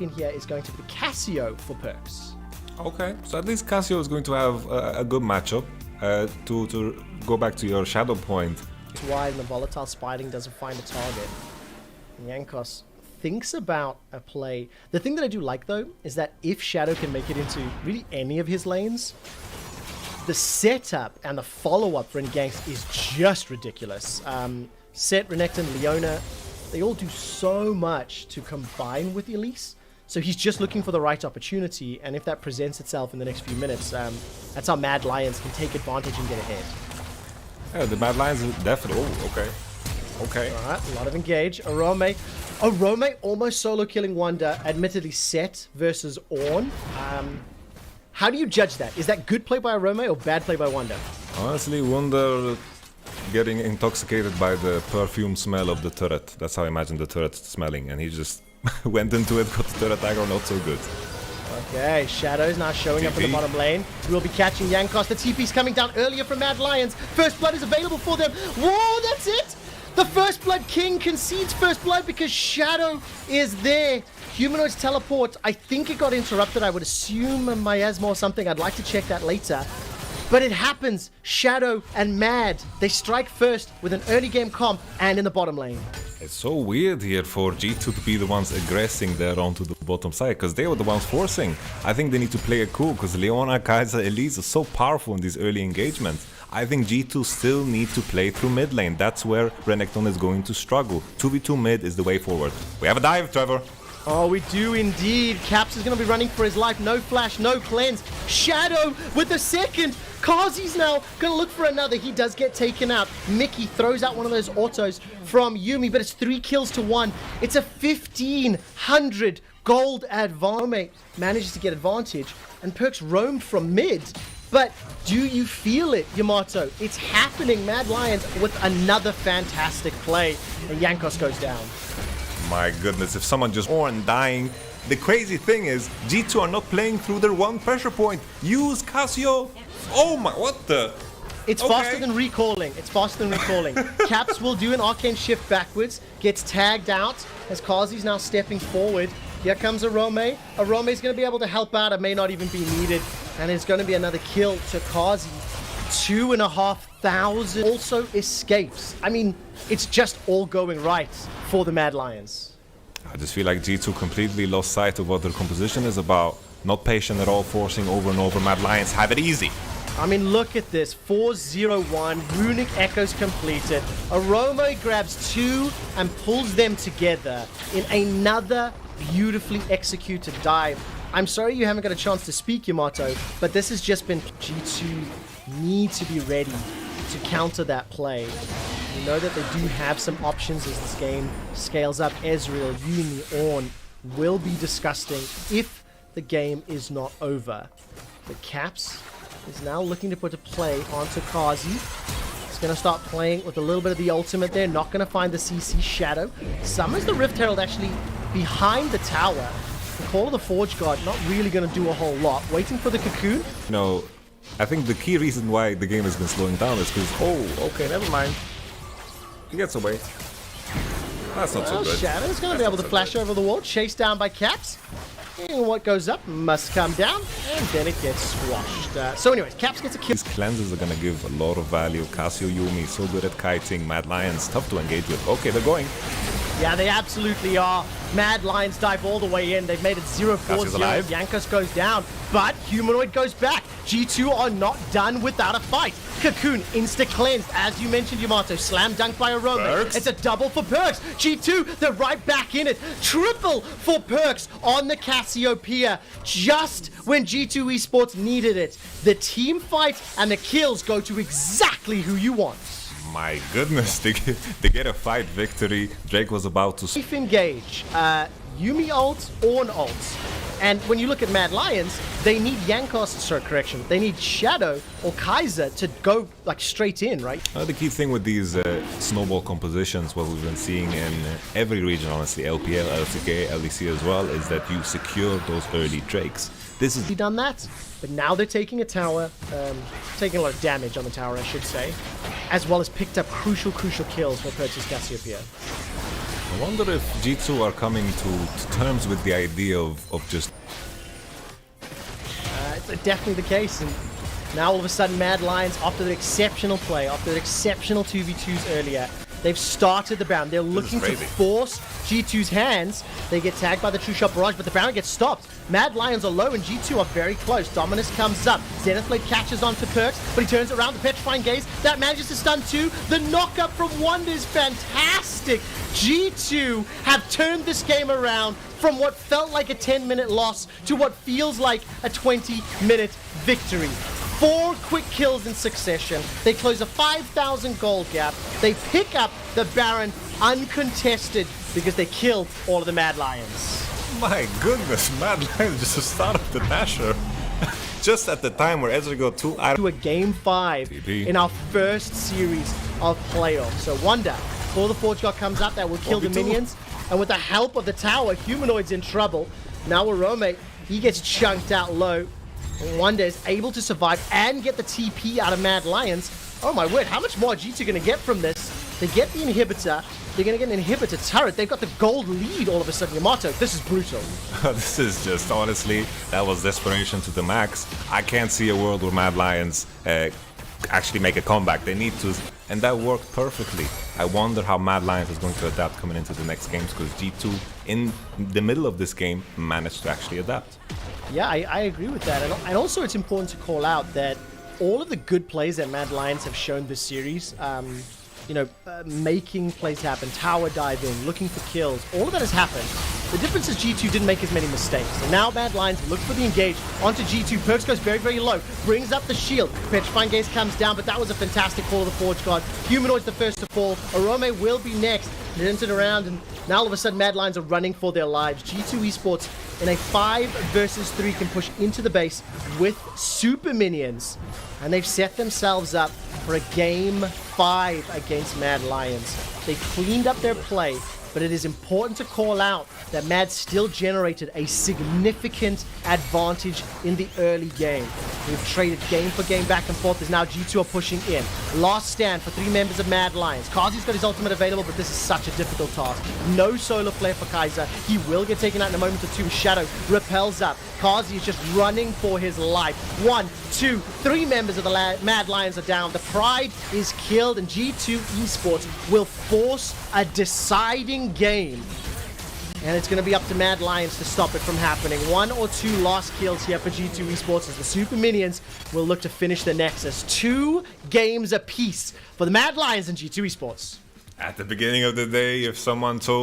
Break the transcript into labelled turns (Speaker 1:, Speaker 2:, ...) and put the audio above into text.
Speaker 1: in here is going to be the Casio for Perks.
Speaker 2: Okay, so at least Casio is going to have a good matchup. To go back to your shadow point.
Speaker 1: That's why the volatile spiting doesn't find a target. Jankos thinks about a play. The thing that I do like though is that if Shadow can make it into really any of his lanes, the setup and the follow-up for any ganks is just ridiculous. Set, Renekton, Leona, they all do so much to combine with Elise. So he's just looking for the right opportunity, and if that presents itself in the next few minutes, that's how Mad Lions can take advantage and get ahead.
Speaker 2: Yeah, the Mad Lions are definitely... Oh, okay. Okay.
Speaker 1: Alright, a lot of engage. Arome almost solo killing Wonder, admittedly Set versus Ornn. How do you judge that? Is that good play by Arome or bad play by Wonder?
Speaker 2: Honestly, Wonder getting intoxicated by the perfume smell of the turret. That's how I imagine the turret smelling, and he just went into it, got the turret aggro, not so good.
Speaker 1: Okay, Shadow's now showing up in the bottom lane. We'll be catching Jankos. The TP's coming down earlier from Mad Lions. First Blood is available for them. Whoa, that's it! The First Blood King concedes First Blood because Shadow is there. Humanoid's teleport, I think it got interrupted. I would assume a miasma or something. I'd like to check that later. But it happens. Shadow and Mad, they strike first with an early game comp and in the bottom lane.
Speaker 2: It's so weird here for G2 to be the ones aggressing there onto the bottom side, because they were the ones forcing. I think they need to play it cool, because Leona, Kai'Sa, Elise are so powerful in these early engagements. I think G2 still need to play through mid lane. That's where Renekton is going to struggle. 2v2 mid is the way forward. We have a dive, Trevor.
Speaker 1: Oh, we do indeed. Caps is going to be running for his life. No flash, no cleanse. Shadow with the second. Kazi's now going to look for another. He does get taken out. Mickey throws out one of those autos from Yuumi, but it's 3 kills to 1. It's a 1,500 gold advantage. Manages to get advantage, and Perks roamed from mid. But do you feel it, Yamato? It's happening. Mad Lions with another fantastic play, and Jankos goes down.
Speaker 2: My goodness, if someone just Ornn dying. The crazy thing is, G2 are not playing through their one pressure point. Use Casio. Oh my, what the?
Speaker 1: It's faster than recalling. It's faster than recalling. Caps will do an arcane shift backwards, gets tagged out as Kazi's now stepping forward. Here comes Arome. Arome's going to be able to help out. It may not even be needed. And it's going to be another kill to Kazi. 2,500 also escapes. I mean, it's just all going right for the Mad Lions.
Speaker 2: I just feel like G2 completely lost sight of what their composition is about. Not patient at all, forcing over and over. Mad Lions have it easy.
Speaker 1: I mean, look at this. 4-0-1. Runic Echoes completed. Arome grabs 2 and pulls them together in another beautifully executed dive. I'm sorry you haven't got a chance to speak, Yamato, but this has just been G2 need to be ready to counter that play. We know that they do have some options as this game scales up. Ezreal, Yuumi, Ornn will be disgusting if the game is not over. But Caps is now looking to put a play onto Kazi. He's going to start playing with a little bit of the ultimate there. Not going to find the CC Shadow. Summons the Rift Herald actually behind the tower. The Call of the Forge God not really going to do a whole lot. Waiting for the Cocoon.
Speaker 2: No, I think the key reason why the game has been slowing down is because, oh, okay, never mind. He gets away. That's not so good.
Speaker 1: Shadow's going to be able to flash over the wall, chased down by Caps. And what goes up must come down, and then it gets squashed. So anyways, Caps gets a kill.
Speaker 2: These cleanses are going to give a lot of value. Casio, Yuumi, so good at kiting. Mad Lions, tough to engage with. Okay, they're going.
Speaker 1: Yeah, they absolutely are. Mad Lions dive all the way in. They've made it 0-4-0. Jankos goes down, but Humanoid goes back. G2 are not done without a fight. Cocoon insta-cleansed, as you mentioned, Yamato. Slam dunk by Arome. It's a double for Perks. G2, they're right back in it. Triple for Perks on the Cassiopeia. Just when G2 Esports needed it. The team fight and the kills go to exactly who you want.
Speaker 2: My goodness, they get a fight victory. Drake was about to...
Speaker 1: Safe engage. Yuumi ult, Ornn ult. And when you look at Mad Lions, they need they need Shadow or Kai'Sa to go like straight in, right?
Speaker 2: The key thing with these snowball compositions, what we've been seeing in every region, honestly, LPL, LCK, LEC as well, is that you secure those early Drakes. This is...
Speaker 1: done that, but now they're taking a tower, taking a lot of damage on the tower, I should say, as well as picked up crucial kills for Perks' Cassiopeia.
Speaker 2: I wonder if G2 are coming to terms with the idea of just...
Speaker 1: It's definitely the case, and now all of a sudden Mad Lions, after their exceptional play, after their exceptional 2v2s earlier, they've started the Baron. They're looking to force G2's hands. They get tagged by the True Shot Barrage, but the Baron gets stopped. Mad Lions are low and G2 are very close. Dominus comes up. Zenith Blade catches on to Perks, but he turns around the Petrifying Gaze. That manages to stun 2. The knock-up from Wonder is fantastic. G2 have turned this game around from what felt like a 10-minute loss to what feels like a 20-minute victory. 4 quick kills in succession. They close a 5,000 gold gap. They pick up the Baron uncontested because they killed all of the Mad Lions.
Speaker 2: My goodness, Mad Lions just started the Dasher. Just at the time where Ezra got 2 out
Speaker 1: to a game 5 in our first series of playoffs. So Wonder, before the Forge God comes up, that will kill the minions. And with the help of the tower, Humanoid's in trouble. Now Arome, he gets chunked out low. Wonder is able to survive and get the TP out of Mad Lions. Oh my word, how much more are G2 going to get from this? They get the inhibitor. They're going to get an inhibitor turret. They've got the gold lead all of a sudden. Yamato, this is brutal.
Speaker 2: This is just, honestly, that was desperation to the max. I can't see a world where Mad Lions actually make a comeback. They need to, and that worked perfectly. I wonder how Mad Lions is going to adapt coming into the next games, because G2, in the middle of this game, managed to actually adapt.
Speaker 1: Yeah, I agree with that. And also it's important to call out that all of the good plays that Mad Lions have shown this series, making plays happen, tower diving, looking for kills, all of that has happened. The difference is G2 didn't make as many mistakes. And now Mad Lions look for the engage onto G2. Perks goes very, very low, brings up the shield. Petrifying Gaze comes down, but that was a fantastic call of the Forge God. Humanoid's the first to fall. Arome will be next. Turns it around, and now all of a sudden Mad Lions are running for their lives. G2 Esports in a 5 versus 3 can push into the base with super minions. And they've set themselves up for a game 5 against Mad Lions. They cleaned up their play, but it is important to call out that Mad still generated a significant advantage in the early game. We've traded game for game back and forth as now G2 are pushing in. Last stand for 3 members of Mad Lions. Kazi's got his ultimate available, but this is such a difficult task. No solar flare for Kaiser. He will get taken out in a moment or two. Shadow repels up. Kazi is just running for his life. 1, 2, 3 members of the Mad Lions are down. The Pride is killed, and G2 Esports will force a deciding game. And it's going to be up to Mad Lions to stop it from happening. 1 or 2 lost kills here for G2 Esports as the Super Minions will look to finish the Nexus. 2 games apiece for the Mad Lions and G2 Esports.
Speaker 2: At the beginning of the day, if someone told